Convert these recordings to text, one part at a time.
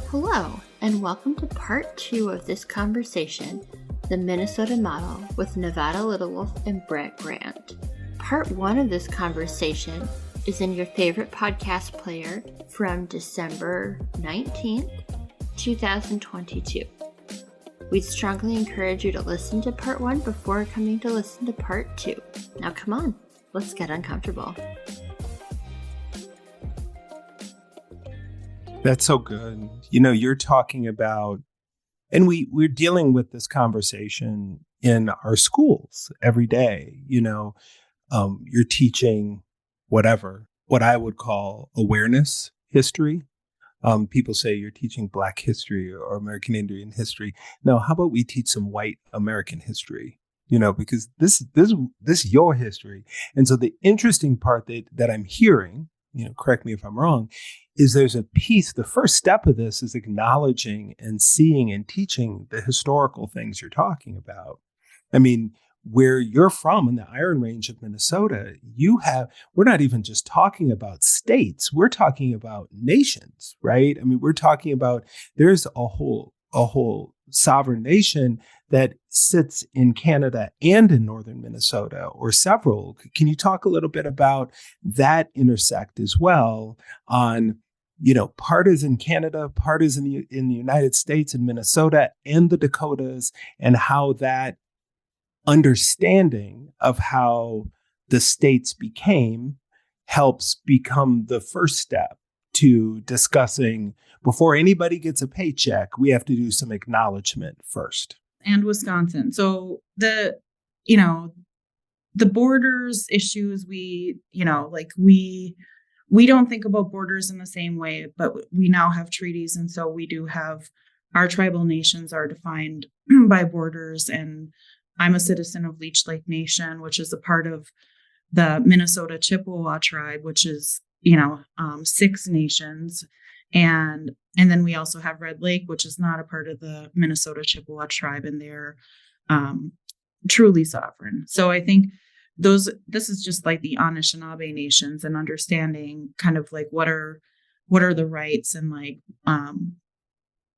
Hello, and welcome to part 2 of this conversation, The Minnesota Model with Nevada Littlewolf and Brett Grant. Part 1 of this conversation is in your favorite podcast player from December 19th, 2022. We'd strongly encourage you to listen to part 1 before coming to listen to part 2. Now come on, let's get uncomfortable. That's so good. You know, you're talking about, and we're dealing with this conversation in our schools every day. You know, you're teaching what I would call awareness history. People say you're teaching Black history or American Indian history. No, how about we teach some white American history? You know, because this is your history. And so the interesting part that I'm hearing, you know, correct me if I'm wrong, is there's a piece, the first step of this is acknowledging and seeing and teaching the historical things you're talking about. I mean, where you're from in the Iron Range of Minnesota, we're not even just talking about states, we're talking about nations, right? I mean, we're talking about, there's a whole sovereign nation that sits in Canada and in northern Minnesota, or several. Can you talk a little bit about that intersect as well on, you know, partisan Canada, partisan in the United States and Minnesota and the Dakotas, and how that understanding of how the states became helps become the first step to discussing, before anybody gets a paycheck, we have to do some acknowledgement first. And Wisconsin. So the borders issues, we don't think about borders in the same way, but we now have treaties. And so we do have, our tribal nations are defined by borders. And I'm a citizen of Leech Lake Nation, which is a part of the Minnesota Chippewa tribe, which is, 6 nations. And then we also have Red Lake, which is not a part of the Minnesota Chippewa tribe, and they're truly sovereign. So I think this is just like the Anishinaabe nations, and understanding kind of like what are the rights, and like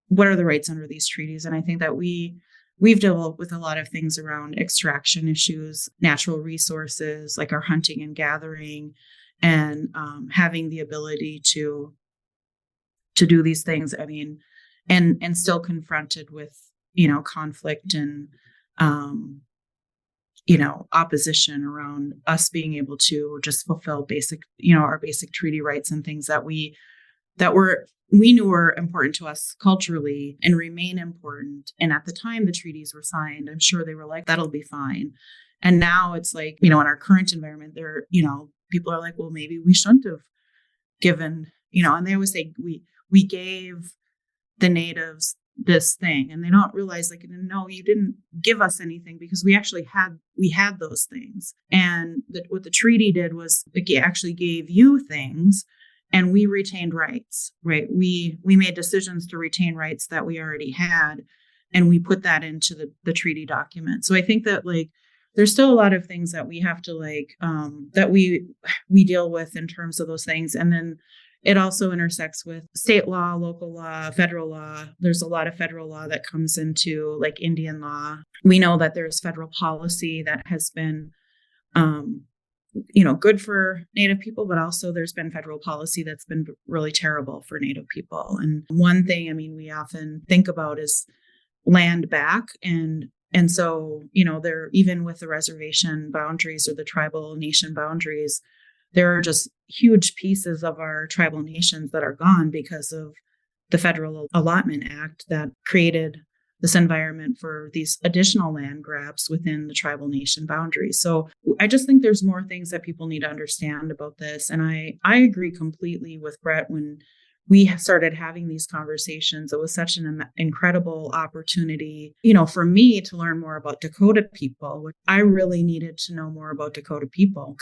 what are the rights under these treaties. And I think that we've dealt with a lot of things around extraction issues, natural resources, like our hunting and gathering, and having the ability to do these things. I mean, and still confronted with, conflict and, opposition around us being able to just fulfill basic, our basic treaty rights and things that we knew were important to us culturally and remain important. And at the time the treaties were signed, I'm sure they were like, that'll be fine. And now it's like, in our current environment, there, people are like, well, maybe we shouldn't have given, and they always say, we gave the natives this thing, and they don't realize, like, no, you didn't give us anything, because we had those things. And what the treaty did was it actually gave you things, and we retained rights, right? We made decisions to retain rights that we already had, and we put that into the treaty document. So I think that, like, there's still a lot of things that we have to, like, that we deal with in terms of those things. And then it also intersects with state law, local law, federal law. There's a lot of federal law that comes into, like, Indian law. We know that there's federal policy that has been, good for Native people, but also there's been federal policy that's been really terrible for Native people. And one thing, we often think about is land back. And so, there, even with the reservation boundaries or the tribal nation boundaries, there are just huge pieces of our tribal nations that are gone because of the Federal Allotment Act that created this environment for these additional land grabs within the tribal nation boundaries. So I just think there's more things that people need to understand about this. And I agree completely with Brett. When we started having these conversations, it was such an incredible opportunity, for me to learn more about Dakota people. I really needed to know more about Dakota people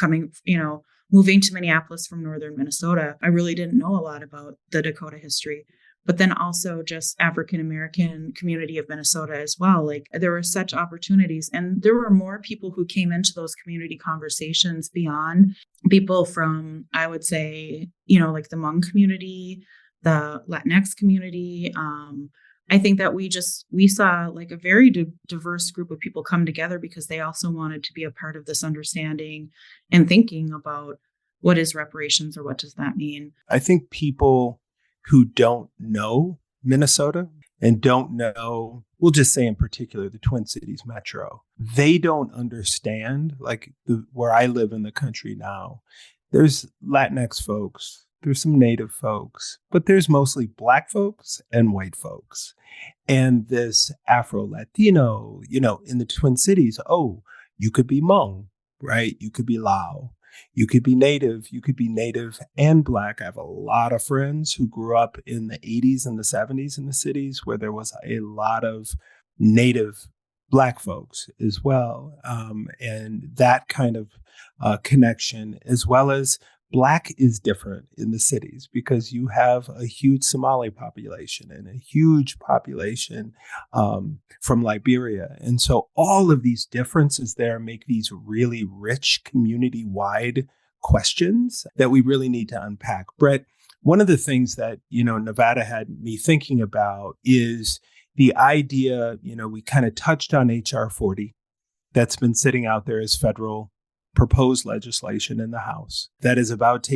moving to Minneapolis from northern Minnesota. I really didn't know a lot about the Dakota history, but then also just African-American community of Minnesota as well. Like, there were such opportunities, and there were more people who came into those community conversations beyond people from, I would say, like the Hmong community, the Latinx community. I think that we saw like a very diverse group of people come together because they also wanted to be a part of this understanding and thinking about what is reparations or what does that mean. I think people who don't know Minnesota and don't know, we'll just say in particular, the Twin Cities Metro, they don't understand, like where I live in the country now, there's Latinx folks, there's some Native folks, but there's mostly Black folks and white folks. And this Afro-Latino, in the Twin Cities, oh, you could be Hmong, right? You could be Lao. You could be Native. You could be Native and Black. I have a lot of friends who grew up in the 80s and the 70s in the cities where there was a lot of Native Black folks as well. And that kind of connection, as well as Black is different in the cities because you have a huge Somali population and a huge population from Liberia. And so all of these differences there make these really rich community-wide questions that we really need to unpack. Brett, one of the things that, Nevada had me thinking about is the idea, we kind of touched on HR 40 that's been sitting out there as federal proposed legislation in the House that is about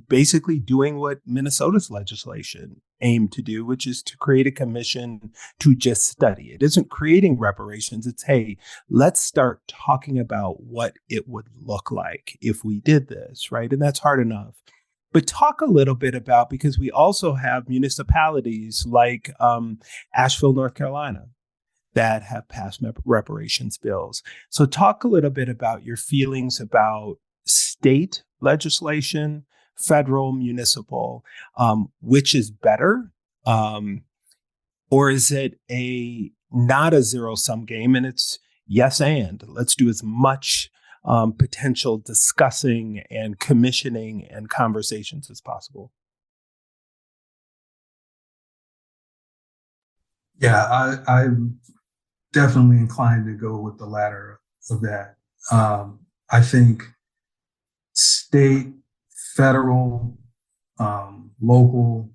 basically doing what Minnesota's legislation aimed to do, which is to create a commission to just study. It isn't creating reparations. It's, hey, let's start talking about what it would look like if we did this, right? And that's hard enough. But talk a little bit about, because we also have municipalities like Asheville, North Carolina, that have passed reparations bills. So talk a little bit about your feelings about state legislation, federal, municipal, which is better? Or is it not a zero-sum game and it's yes and let's do as much potential discussing and commissioning and conversations as possible? Yeah, I'm definitely inclined to go with the latter of that. I think state, federal, local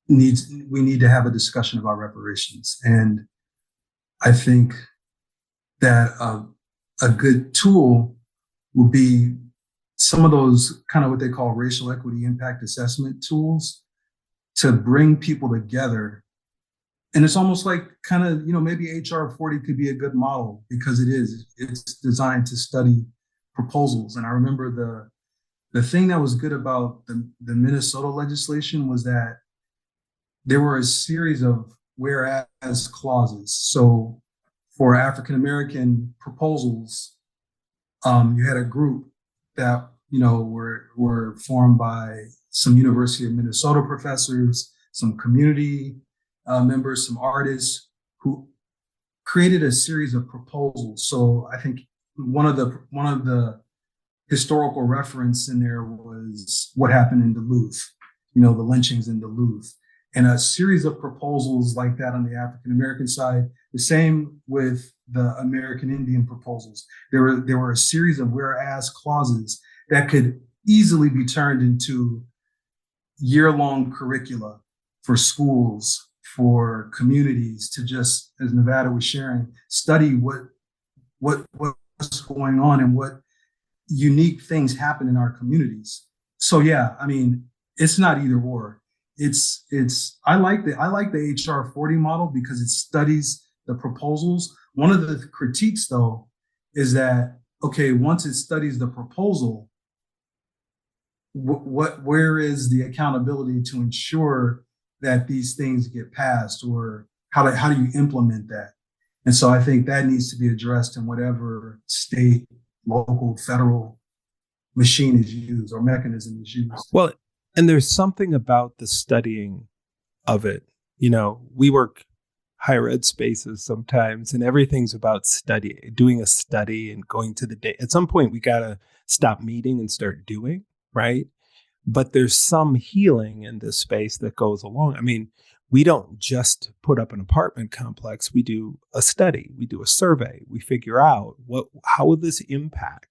we need to have a discussion about reparations. And I think that a good tool would be some of those kind of what they call racial equity impact assessment tools to bring people together. And it's almost like kind of, maybe HR 40 could be a good model because it's designed to study proposals. And I remember the thing that was good about the Minnesota legislation was that there were a series of whereas clauses. So for African-American proposals, you had a group that, were formed by some University of Minnesota professors, some community members, some artists who created a series of proposals. So I think one of the historical reference in there was what happened in Duluth, the lynchings in Duluth, and a series of proposals like that on the African American side. The same with the American Indian proposals. There were a series of whereas clauses that could easily be turned into year-long curricula for schools, for communities to just, as Nevada was sharing, study what's going on and what unique things happen in our communities. So yeah, I mean, it's not either or. I like the HR 40 model because it studies the proposals. One of the critiques though is that, okay, once it studies the proposal, where is the accountability to ensure that these things get passed, or how do you implement that? And so I think that needs to be addressed in whatever state, local, federal machine is used or mechanism is used. Well, and there's something about the studying of it. We work higher ed spaces sometimes, and everything's about doing a study and going to the day. At some point, we got to stop meeting and start doing, right? But there's some healing in this space that goes along. I mean, we don't just put up an apartment complex. We do a study, we do a survey, we figure out how will this impact,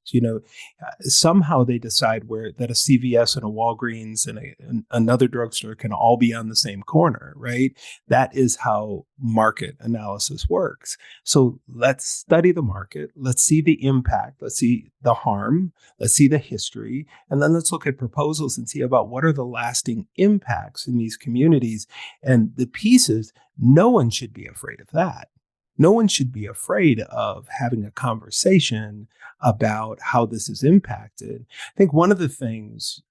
somehow they decide that a CVS and a Walgreens and another drugstore can all be on the same corner, right? That is how market analysis works. So let's study the market. Let's see the impact. Let's see the harm. Let's see the history. And then let's look at proposals and see about what are the lasting impacts in these communities. And the piece is, no one should be afraid of that. No one should be afraid of having a conversation about how this is impacted. I think one of the things,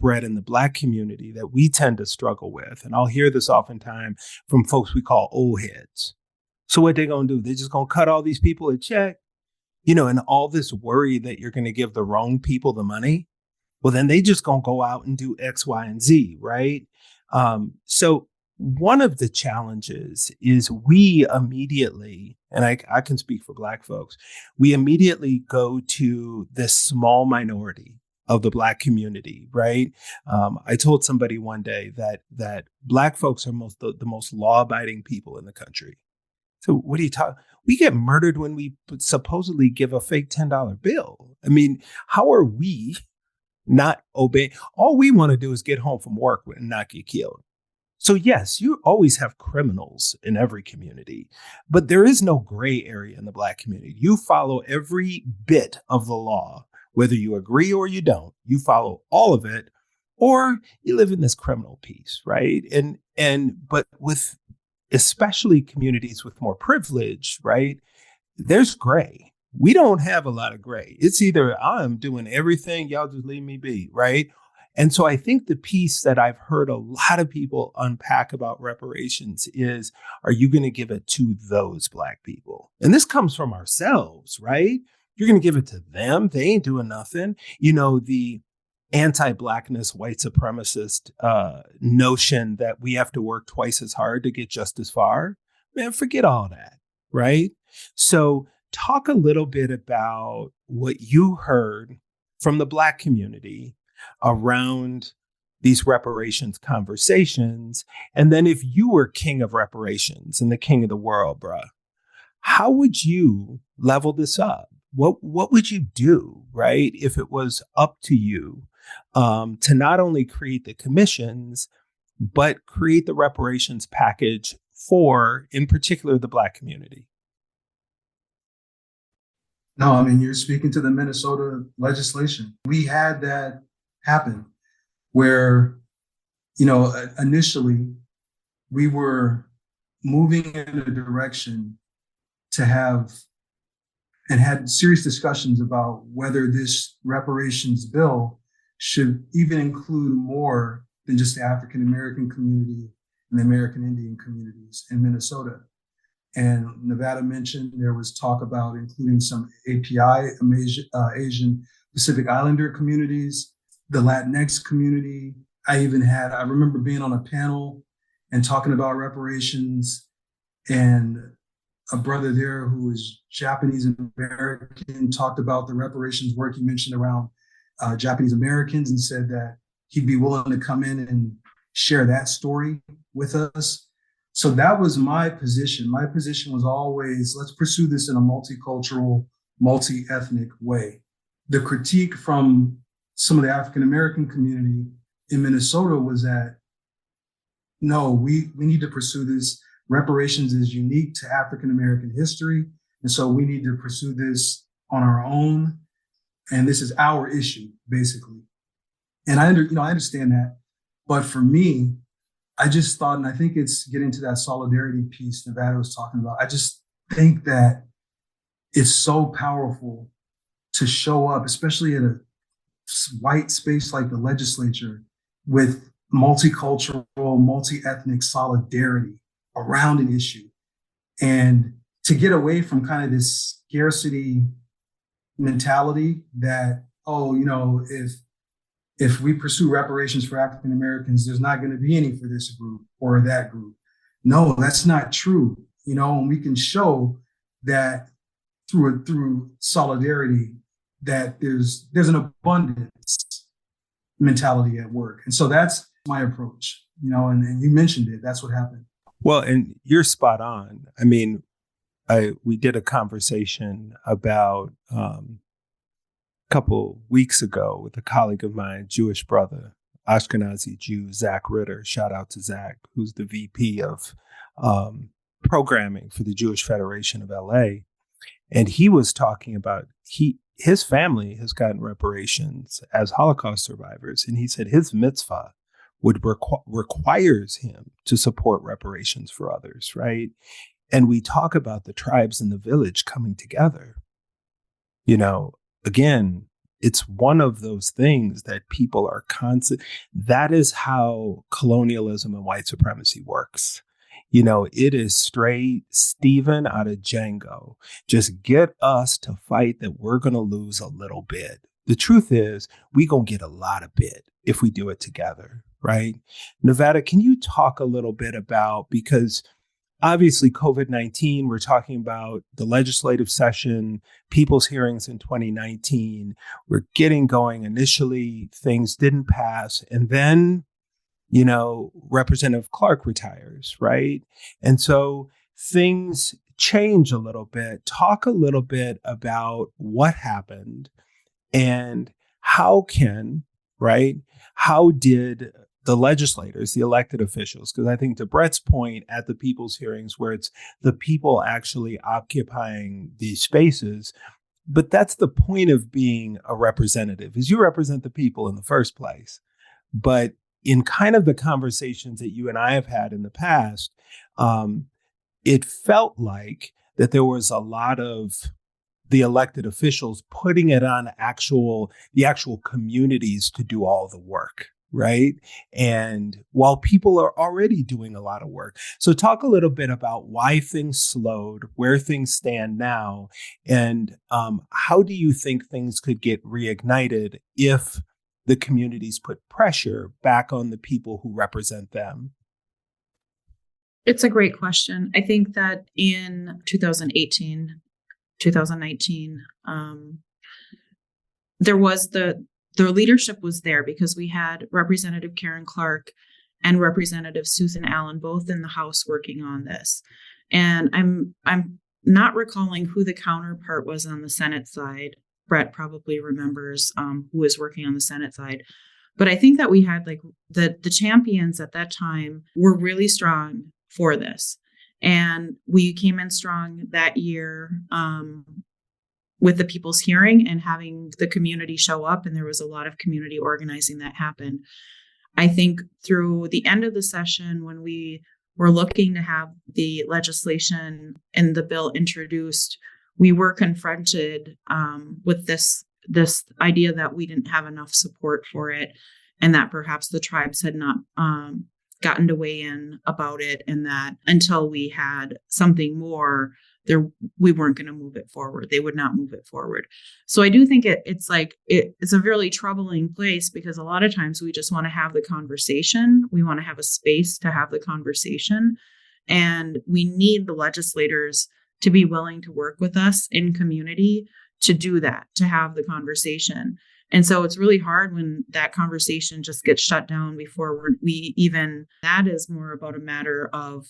Brett, in the Black community that we tend to struggle with, and I'll hear this oftentimes from folks we call old heads. So what they going to do? They're just going to cut all these people a check, and all this worry that you're going to give the wrong people the money. Well, then they just going to go out and do X, Y, and Z, right? So one of the challenges is we immediately, and I can speak for Black folks, we immediately go to this small minority of the Black community, right? I told somebody one day that Black folks are the most law-abiding people in the country. So what are you talking? We get murdered when we supposedly give a fake $10 bill. I mean, how are we not obeying? All we want to do is get home from work and not get killed. So yes, you always have criminals in every community, but there is no gray area in the Black community. You follow every bit of the law, whether you agree or you don't. You follow all of it, or you live in this criminal piece, right? But with especially communities with more privilege, right? There's gray. We don't have a lot of gray. It's either I'm doing everything, y'all just leave me be, right? And so I think the piece that I've heard a lot of people unpack about reparations is, are you going to give it to those Black people? And this comes from ourselves, right? You're going to give it to them. They ain't doing nothing. The anti-Blackness, white supremacist notion that we have to work twice as hard to get just as far. Man, forget all that, right? So talk a little bit about what you heard from the Black community around these reparations conversations. And then if you were king of reparations and the king of the world, bruh, how would you level this up? What would you do, right, if it was up to you to not only create the commissions, but create the reparations package for, in particular, the Black community? No, I mean, you're speaking to the Minnesota legislation. We had that happen where, initially we were moving in a direction to have and had serious discussions about whether this reparations bill should even include more than just the African American community and the American Indian communities in Minnesota. And Nevada mentioned there was talk about including some API, Asian Pacific Islander communities, the Latinx community. I remember being on a panel and talking about reparations, and a brother there who was Japanese American talked about the reparations work you mentioned around Japanese Americans and said that he'd be willing to come in and share that story with us. So that was my position. My position was always, let's pursue this in a multicultural, multi-ethnic way. The critique from some of the African-American community in Minnesota was that, no, we need to pursue this. Reparations is unique to African-American history. And so we need to pursue this on our own. And this is our issue, basically. And I understand that. But for me, I just thought, and I think it's getting to that solidarity piece Nevada was talking about. I just think that it's so powerful to show up, especially at a white space like the legislature, with multicultural, multi-ethnic solidarity around an issue. And to get away from kind of this scarcity mentality that, if we pursue reparations for African Americans, there's not going to be any for this group or that group. No, that's not true. And we can show that through solidarity that there's an abundance mentality at work. And so that's my approach, and you mentioned it. That's what happened. Well, and you're spot on. I mean, we did a conversation about a couple weeks ago with a colleague of mine, Jewish brother, Ashkenazi Jew, Zach Ritter. Shout out to Zach, who's the VP of programming for the Jewish Federation of LA. And he was talking about his family has gotten reparations as Holocaust survivors. And he said his mitzvah requires him to support reparations for others, right? And we talk about the tribes in the village coming together. You know, again, it's one of those things that people are constant. That is how colonialism and white supremacy works. You know, it is straight Steven out of Django. Just get us to fight that we're going to lose a little bit. The truth is, we going to get a lot of bit if we do it together, right? Nevada, can you talk a little bit about, because obviously COVID-19, we're talking about the legislative session, people's hearings in 2019. We're getting going. Initially, things didn't pass. And then, you know, Representative Clark retires, right? And so things change a little bit. Talk a little bit about what happened and how did the legislators, the elected officials, because I think to Brett's point at the people's hearings where it's the people actually occupying these spaces, but that's the point of being a representative, is you represent the people in the first place. But in kind of the conversations that you and I have had in the past, it felt like that there was a lot of the elected officials putting it on the actual communities to do all the work. Right. And while people are already doing a lot of work. So talk a little bit about why things slowed, where things stand now, and how do you think things could get reignited if the communities put pressure back on the people who represent them? It's a great question. I think that in 2018, 2019, there was the leadership was there because we had Representative Karen Clark and Representative Susan Allen both in the House working on this. And I'm not recalling who the counterpart was on the Senate side. Brett probably remembers who was working on the Senate side. But I think that we had like the champions at that time were really strong for this. And we came in strong that year with the people's hearing and having the community show up. And there was a lot of community organizing that happened. I think through the end of the session, when we were looking to have the legislation and the bill introduced, we were confronted with this idea that we didn't have enough support for it and that perhaps the tribes had not gotten to weigh in about it, and that until we had something more, we weren't going to move it forward. They would not move it forward. So I do think it's a really troubling place because a lot of times we just want to have the conversation. We want to have a space to have the conversation. And we need the legislators to be willing to work with us in community to do that, to have the conversation. And so it's really hard when that conversation just gets shut down before that is more about a matter of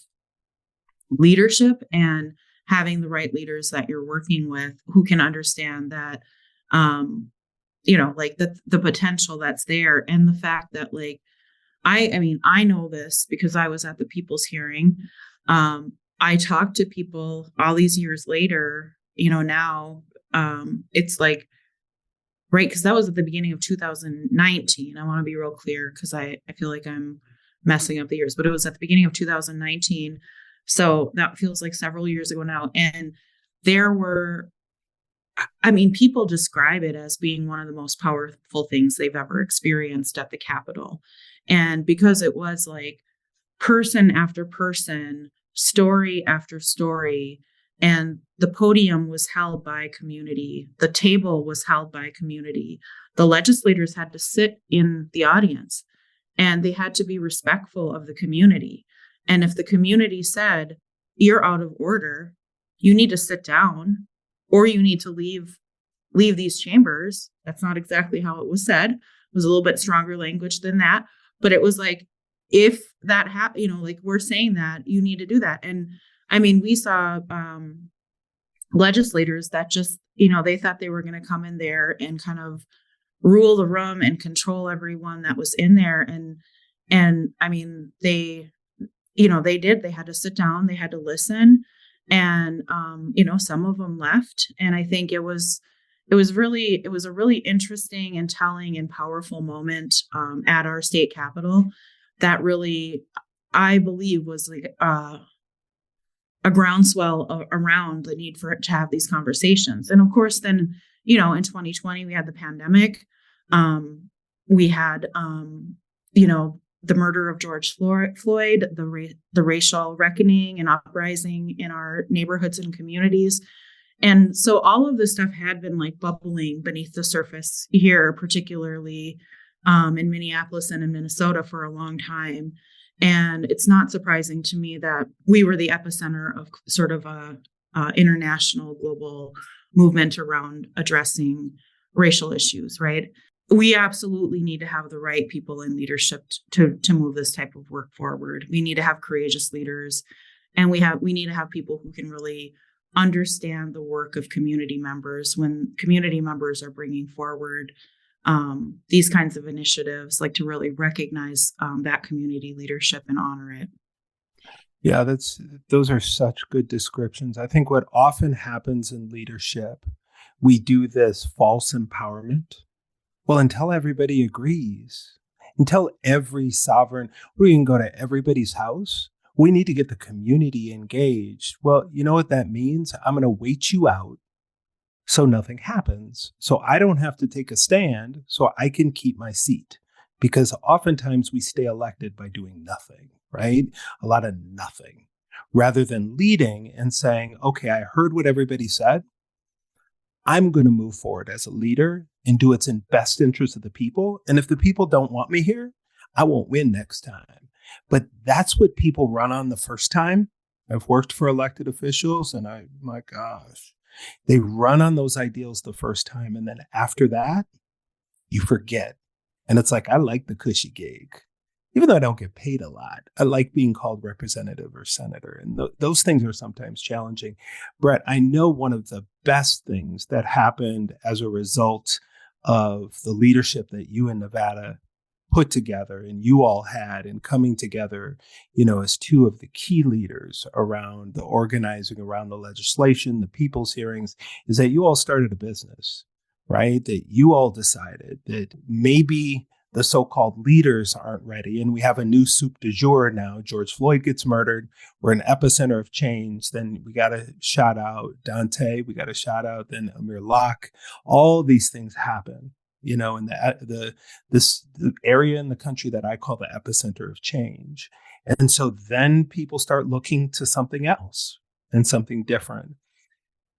leadership and having the right leaders that you're working with who can understand that, like the potential that's there. And the fact that I know this because I was at the people's hearing. I talked to people all these years later, now it's like, right, because that was at the beginning of 2019. I want to be real clear because I feel like I'm messing up the years, but it was at the beginning of 2019. So that feels like several years ago now. And people describe it as being one of the most powerful things they've ever experienced at the Capitol. And because it was like person after person, story after story, and the podium was held by community. The table was held by community. The legislators had to sit in the audience and they had to be respectful of the community. And if the community said, you're out of order, you need to sit down or you need to leave these chambers. That's not exactly how it was said. It was a little bit stronger language than that. But it was like, if that like we're saying that you need to do that. And I mean, we saw legislators that just, they thought they were going to come in there and kind of rule the room and control everyone that was in there. And I mean, they had to sit down, they had to listen. And, some of them left. And I think it was a really interesting and telling and powerful moment at our state capitol that really, I believe, was like a groundswell around the need to have these conversations. And of course, then, in 2020, we had the pandemic. We had, the murder of George Floyd, the racial reckoning and uprising in our neighborhoods and communities. And so all of this stuff had been like bubbling beneath the surface here, particularly in Minneapolis and in Minnesota for a long time. And it's not surprising to me that we were the epicenter of sort of a international global movement around addressing racial issues, right? We absolutely need to have the right people in leadership to move this type of work forward. We need to have courageous leaders, and we need to have people who can really understand the work of community members when community members are bringing forward these kinds of initiatives, like to really recognize that community leadership and honor it. Yeah, those are such good descriptions. I think what often happens in leadership, we do this false empowerment. Well, until everybody agrees, until every sovereign, we can go to everybody's house. We need to get the community engaged. Well, you know what that means? I'm going to wait you out so nothing happens. So I don't have to take a stand so I can keep my seat. Because oftentimes we stay elected by doing nothing, right? A lot of nothing, rather than leading and saying, okay, I heard what everybody said. I'm going to move forward as a leader and do what's in best interest of the people. And if the people don't want me here, I won't win next time. But that's what people run on the first time. I've worked for elected officials and my gosh, they run on those ideals the first time. And then after that, you forget. And it's like, I like the cushy gig. Even though I don't get paid a lot, I like being called representative or senator. And those things are sometimes challenging. Brett, I know one of the best things that happened as a result of the leadership that you in Nevada put together and you all had in coming together, as two of the key leaders around the organizing, around the legislation, the people's hearings, is that you all started a business, right? That you all decided that maybe the so-called leaders aren't ready. And we have a new soup du jour now. George Floyd gets murdered. We're an epicenter of change. Then we got to shout out Dante. We got to shout out then Amir Locke. All these things happen, in the area in the country that I call the epicenter of change. And so then people start looking to something else and something different.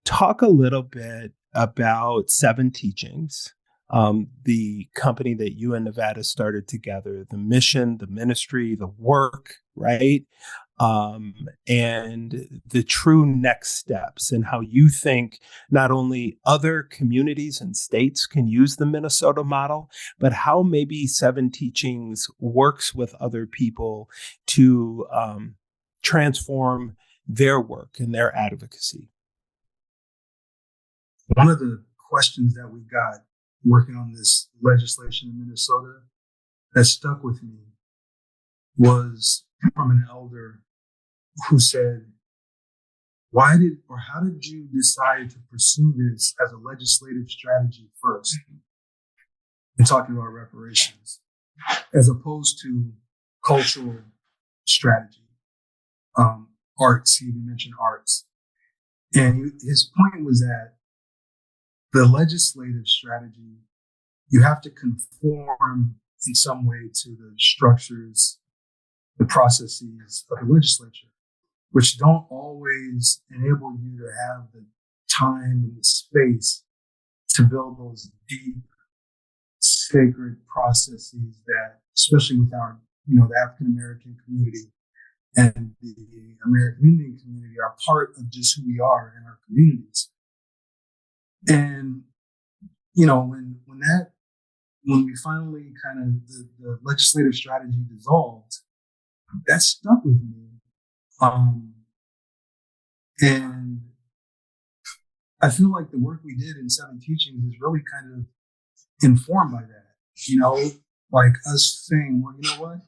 Talk a little bit about Seven Teachings. The company that you and Nevada started together, the mission, the ministry, the work, right? And the true next steps and how you think not only other communities and states can use the Minnesota model, but how maybe Seven Teachings works with other people to transform their work and their advocacy. One of the questions that we got working on this legislation in Minnesota that stuck with me was from an elder who said, how did you decide to pursue this as a legislative strategy first? And talking about reparations, as opposed to cultural strategy, arts, he even mentioned arts. And his point was that the legislative strategy, you have to conform in some way to the structures, the processes of the legislature, which don't always enable you to have the time and the space to build those deep, sacred processes that, especially with our, the African American community and the American Indian community, are part of just who we are in our communities. And, when we finally kind of, the legislative strategy dissolved, that stuck with me. And I feel like the work we did in Seven Teachings is really kind of informed by that, like us saying, well, you know what?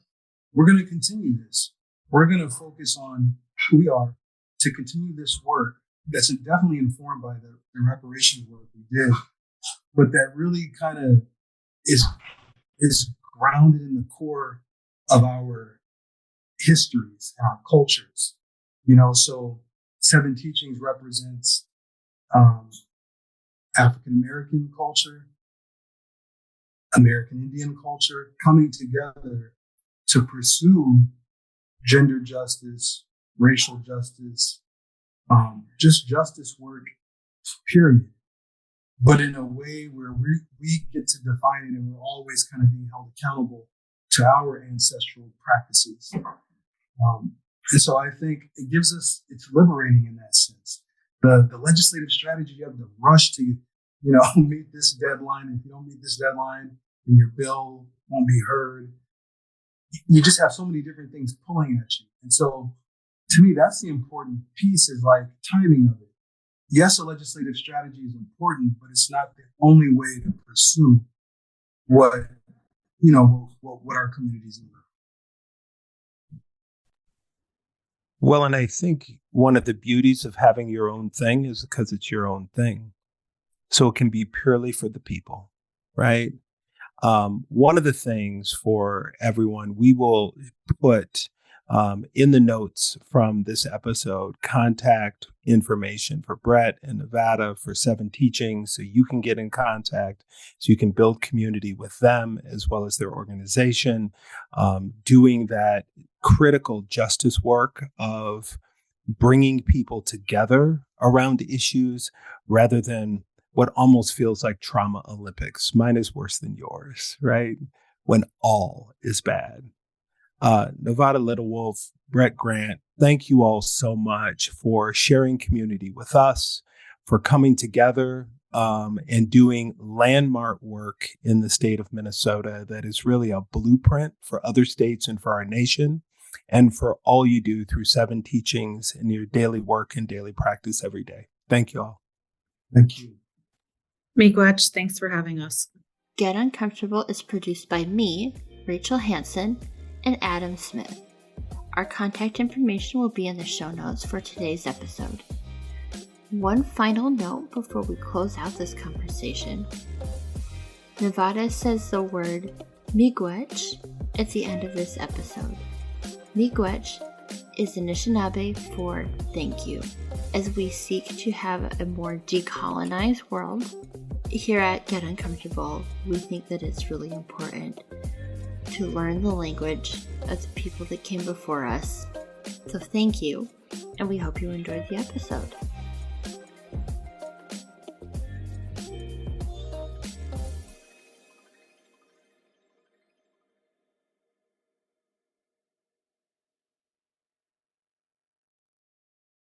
We're going to continue this. We're going to focus on who we are to continue this work that's definitely informed by the reparations work we did, but that really kind of is grounded in the core of our histories and our cultures. So Seven Teachings represents African American culture, American Indian culture coming together to pursue gender justice, racial justice, just justice work, period. But in a way where we get to define it, and we're always kind of being held accountable to our ancestral practices. And so I think it's liberating in that sense. The legislative strategy, you have to rush to, meet this deadline. If you don't meet this deadline, then your bill won't be heard. You just have so many different things pulling at you. And so to me, that's the important piece, is like timing of it. Yes, a legislative strategy is important, but it's not the only way to pursue what our communities need. Well, and I think one of the beauties of having your own thing is because it's your own thing. So it can be purely for the people, right? One of the things for everyone, we will put in the notes from this episode, contact information for Brett and Nevada for Seven Teachings, so you can get in contact, so you can build community with them as well as their organization, doing that critical justice work of bringing people together around issues rather than what almost feels like trauma Olympics. Mine is worse than yours, right? When all is bad. Nevada Littlewolf, Brett Grant, thank you all so much for sharing community with us, for coming together and doing landmark work in the state of Minnesota that is really a blueprint for other states and for our nation, and for all you do through Seven Teachings and your daily work and daily practice every day. Thank you all. Thank you. Miigwech, thanks for having us. Get Uncomfortable is produced by me, Rachel Hansen, and Adam Smith. Our contact information will be in the show notes for today's episode. One final note before we close out this conversation. Nevada says the word miigwech at the end of this episode. Miigwech is Anishinaabe for thank you. As we seek to have a more decolonized world, here at Get Uncomfortable, we think that it's really important to learn the language of the people that came before us. So thank you, and we hope you enjoyed the episode.